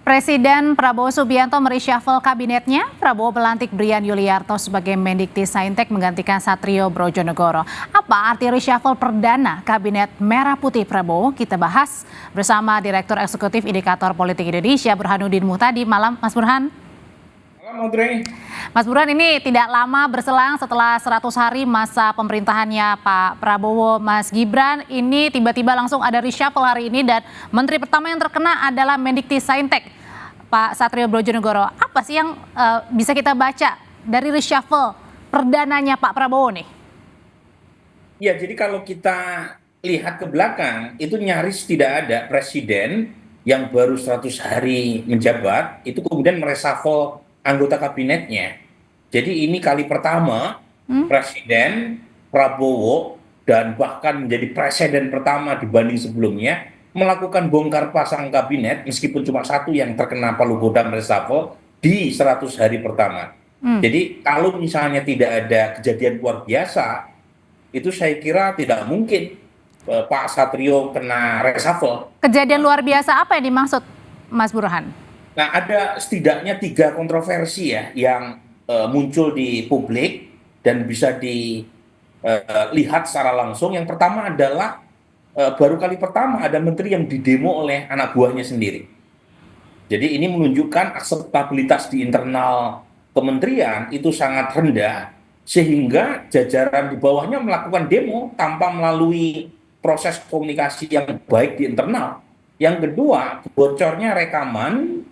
Presiden Prabowo Subianto mereshuffle kabinetnya. Prabowo melantik Brian Yuliarto sebagai Mendikti-Saintek menggantikan Satrio Brojonegoro. Apa arti reshuffle perdana kabinet Merah Putih Prabowo? Kita bahas bersama Direktur Eksekutif Indikator Politik Indonesia Burhanuddin Muhtadi. Malam, Mas Burhan. Malam, Audrey. Mas Burhan, ini tidak lama berselang setelah 100 hari masa pemerintahannya Pak Prabowo, Mas Gibran. Ini tiba-tiba langsung ada reshuffle hari ini dan menteri pertama yang terkena adalah Mendikti-Saintek, Pak Satrio Brojonegoro. Apa sih yang bisa kita baca dari reshuffle perdananya Pak Prabowo nih? Ya, jadi kalau kita lihat ke belakang, itu nyaris tidak ada presiden yang baru 100 hari menjabat, itu kemudian mereshuffle anggota kabinetnya. Jadi ini kali pertama Presiden Prabowo dan bahkan menjadi presiden pertama dibanding sebelumnya melakukan bongkar pasang kabinet meskipun cuma satu yang terkena palu godam reshuffle di 100 hari pertama. Jadi kalau misalnya tidak ada kejadian luar biasa, itu saya kira tidak mungkin Pak Satrio kena reshuffle. Kejadian luar biasa apa yang dimaksud, Mas Burhan? Nah, ada setidaknya 3 kontroversi ya yang muncul di publik dan bisa dilihat secara langsung. Yang pertama adalah baru kali pertama ada menteri yang didemo oleh anak buahnya sendiri. Jadi ini menunjukkan akseptabilitas di internal kementerian itu sangat rendah, sehingga jajaran di bawahnya melakukan demo tanpa melalui proses komunikasi yang baik di internal. Yang kedua, bocornya rekaman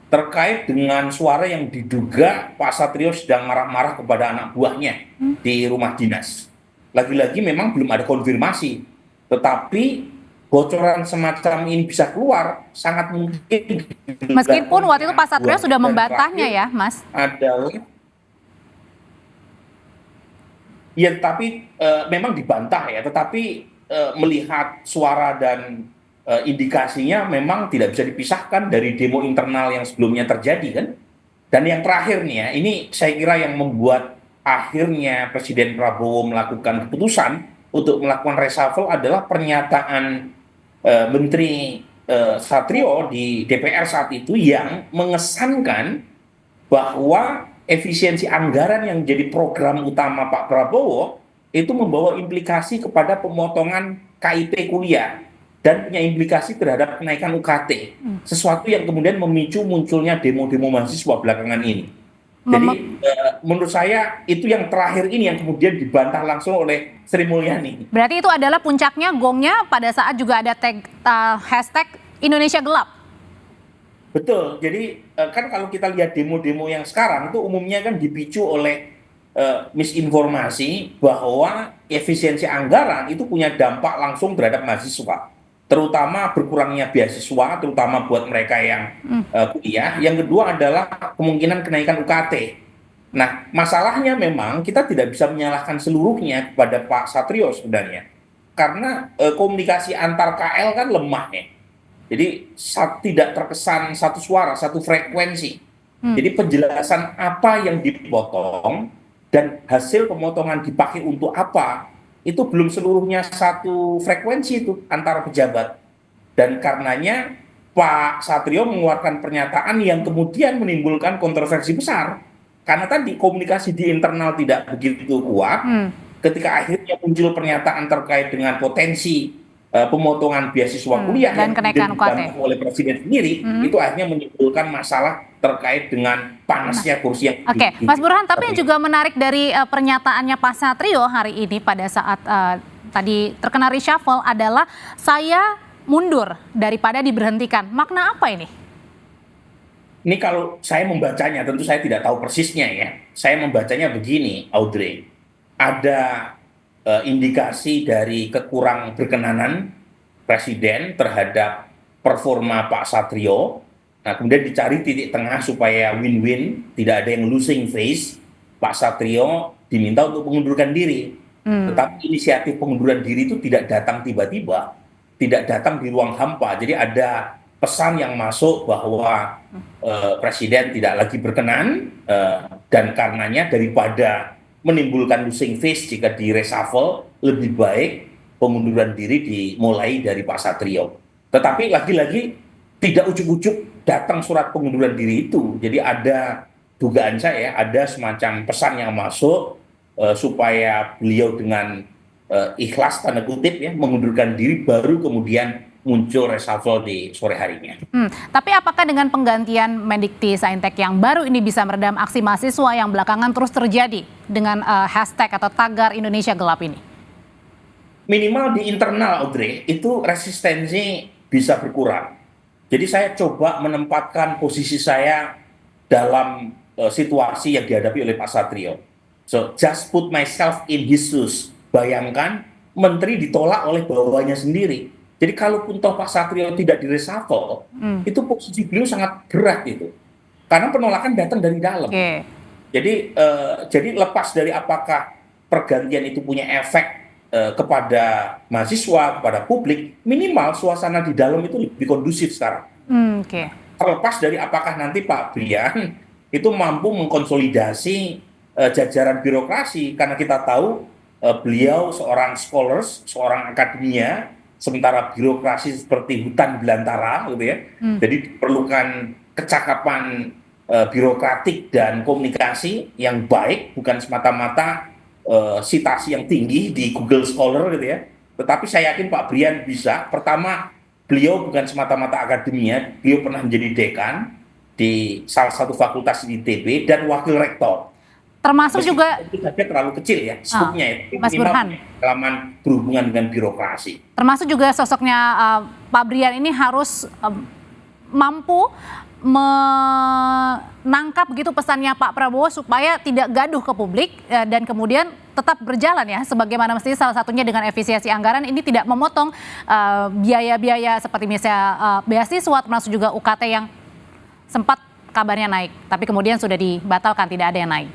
terkait dengan suara yang diduga Pak Satrio sedang marah-marah kepada anak buahnya di rumah dinas. Lagi-lagi memang belum ada konfirmasi, tetapi bocoran semacam ini bisa keluar sangat mungkin. Meskipun waktu itu Pak Satrio sudah membantahnya ya, Mas. Adalah ya, tapi memang dibantah ya, tetapi melihat suara dan indikasinya memang tidak bisa dipisahkan dari demo internal yang sebelumnya terjadi kan. Dan yang terakhir nih ya, ini saya kira yang membuat akhirnya Presiden Prabowo melakukan keputusan untuk melakukan reshuffle adalah pernyataan Menteri Satrio di DPR saat itu yang mengesankan bahwa efisiensi anggaran yang jadi program utama Pak Prabowo itu membawa implikasi kepada pemotongan KIP kuliah dan punya implikasi terhadap kenaikan UKT, sesuatu yang kemudian memicu munculnya demo-demo mahasiswa belakangan ini. Jadi menurut saya itu yang terakhir ini yang kemudian dibantah langsung oleh Sri Mulyani. Berarti itu adalah puncaknya gongnya pada saat juga ada hashtag Indonesia Gelap. Betul, jadi kan kalau kita lihat demo-demo yang sekarang itu umumnya kan dipicu oleh misinformasi bahwa efisiensi anggaran itu punya dampak langsung terhadap mahasiswa, terutama berkurangnya beasiswa, terutama buat mereka yang kuliah. Yang kedua adalah kemungkinan kenaikan UKT. Nah, masalahnya memang kita tidak bisa menyalahkan seluruhnya kepada Pak Satrio sebenarnya, karena komunikasi antar KL kan lemah ya. Jadi tidak terkesan satu suara, satu frekuensi. Jadi penjelasan apa yang dipotong dan hasil pemotongan dipakai untuk apa, itu belum seluruhnya satu frekuensi itu antara pejabat. Dan karenanya Pak Satrio mengeluarkan pernyataan yang kemudian menimbulkan kontroversi besar. Karena tadi komunikasi di internal tidak begitu kuat, ketika akhirnya muncul pernyataan terkait dengan potensi pemotongan beasiswa kuliah dan yang kenaikan UKT oleh Presiden sendiri, itu akhirnya menimbulkan masalah terkait dengan panasnya kursi yang Oke, Mas Burhan, tapi yang juga menarik dari pernyataannya Pak Satrio hari ini pada saat tadi terkena reshuffle adalah saya mundur daripada diberhentikan. Makna apa ini? Ini kalau saya membacanya, tentu saya tidak tahu persisnya ya. Saya membacanya begini, Audrey. Ada indikasi dari kekurang berkenanan Presiden terhadap performa Pak Satrio. Nah, kemudian dicari titik tengah supaya win-win, tidak ada yang losing face. Pak Satrio diminta untuk mengundurkan diri. Tetapi inisiatif pengunduran diri itu tidak datang tiba-tiba, tidak datang di ruang hampa. Jadi ada pesan yang masuk bahwa Presiden tidak lagi berkenan, dan karenanya daripada menimbulkan losing face jika di reshuffle, lebih baik pengunduran diri dimulai dari Pak Satrio. Tetapi lagi-lagi tidak ujuk-ujuk datang surat pengunduran diri itu. Jadi ada dugaan saya, ada semacam pesan yang masuk supaya beliau dengan ikhlas tanda kutip ya mengundurkan diri, baru kemudian muncul reshuffle di sore harinya. Tapi apakah dengan penggantian Mendikti Saintek yang baru ini bisa meredam aksi mahasiswa yang belakangan terus terjadi dengan hashtag atau tagar Indonesia Gelap ini? Minimal di internal, Audrey, itu resistensi bisa berkurang. Jadi saya coba menempatkan posisi saya dalam situasi yang dihadapi oleh Pak Satrio. So, just put myself in his shoes. Bayangkan menteri ditolak oleh bawahannya sendiri. Jadi kalaupun toh Pak Satrio tidak direshuffle, itu posisi beliau sangat berat itu. Karena penolakan datang dari dalam. Oke. Jadi lepas dari apakah pergantian itu punya efek kepada mahasiswa, kepada publik, minimal suasana di dalam itu lebih kondusif sekarang. Oke. Terlepas dari apakah nanti Pak Brian itu mampu mengkonsolidasi jajaran birokrasi, karena kita tahu beliau seorang scholars, seorang akademia, sementara birokrasi seperti hutan belantara, gitu ya. Jadi diperlukan kecakapan birokratik dan komunikasi yang baik, bukan semata-mata citasi yang tinggi di Google Scholar gitu ya. Tetapi saya yakin Pak Brian bisa. Pertama, beliau bukan semata-mata akademia, beliau pernah menjadi dekan di salah satu fakultas di ITB dan wakil rektor. Termasuk Meskipun juga itu saja terlalu kecil ya skupnya ya. Mas Burhan, Pengalaman berhubungan dengan birokrasi. termasuk juga sosoknya Pak Brian ini harus mampu menangkap begitu pesannya Pak Prabowo supaya tidak gaduh ke publik dan kemudian tetap berjalan ya sebagaimana mestinya, salah satunya dengan efisiensi anggaran ini tidak memotong biaya-biaya seperti misalnya beasiswa, termasuk juga UKT yang sempat kabarnya naik tapi kemudian sudah dibatalkan, tidak ada yang naik.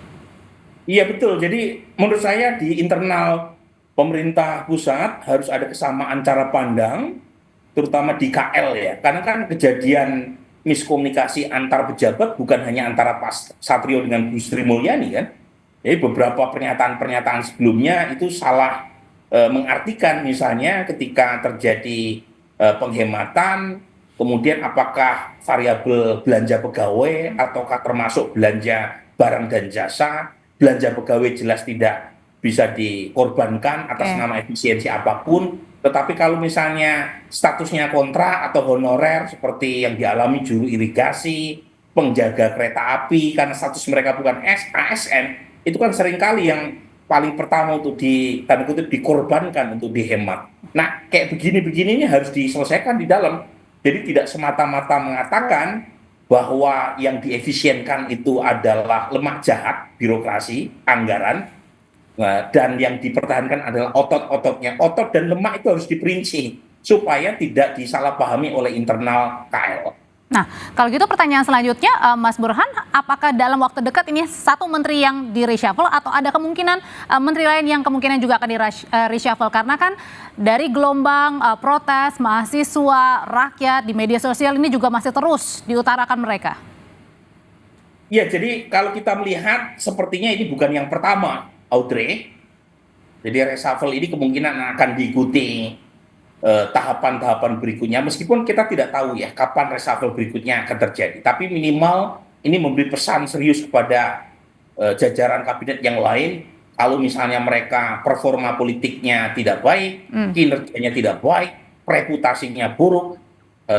Iya betul, jadi menurut saya di internal pemerintah pusat harus ada kesamaan cara pandang, terutama di KL ya, karena kan kejadian miskomunikasi antar pejabat bukan hanya antara Pak Satrio dengan Bu Sri Mulyani kan. Jadi beberapa pernyataan-pernyataan sebelumnya itu salah mengartikan, misalnya ketika terjadi penghematan, kemudian apakah variabel belanja pegawai ataukah termasuk belanja barang dan jasa. Belanja pegawai jelas tidak bisa dikorbankan atas nama efisiensi apapun. Tetapi kalau misalnya statusnya kontrak atau honorer seperti yang dialami juru irigasi, penjaga kereta api, karena status mereka bukan ASN, itu kan seringkali yang paling pertama untuk tanda kutip dikorbankan untuk dihemat. Nah, kayak begini-begini ini harus diselesaikan di dalam. Jadi tidak semata-mata mengatakan bahwa yang diefisienkan itu adalah lemak jahat, birokrasi, anggaran, dan yang dipertahankan adalah otot-ototnya. Otot dan lemak itu harus diperinci supaya tidak disalahpahami oleh internal KL. Nah, kalau gitu pertanyaan selanjutnya, Mas Burhan, apakah dalam waktu dekat ini satu menteri yang di-reshuffle atau ada kemungkinan menteri lain yang kemungkinan juga akan di-reshuffle? Karena kan dari gelombang protes mahasiswa, rakyat di media sosial ini juga masih terus diutarakan mereka. Ya, jadi kalau kita melihat sepertinya ini bukan yang pertama, Audrey. Jadi reshuffle ini kemungkinan akan diikuti tahapan-tahapan berikutnya, meskipun kita tidak tahu ya kapan reshuffle berikutnya akan terjadi. Tapi minimal ini memberi pesan serius kepada jajaran kabinet yang lain. Kalau misalnya mereka performa politiknya tidak baik, kinerjanya tidak baik, reputasinya buruk,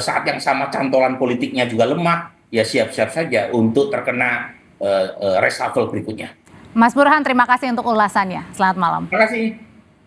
saat yang sama cantolan politiknya juga lemah, ya siap-siap saja untuk terkena reshuffle berikutnya. Mas Burhan, terima kasih untuk ulasannya. Selamat malam. Terima kasih.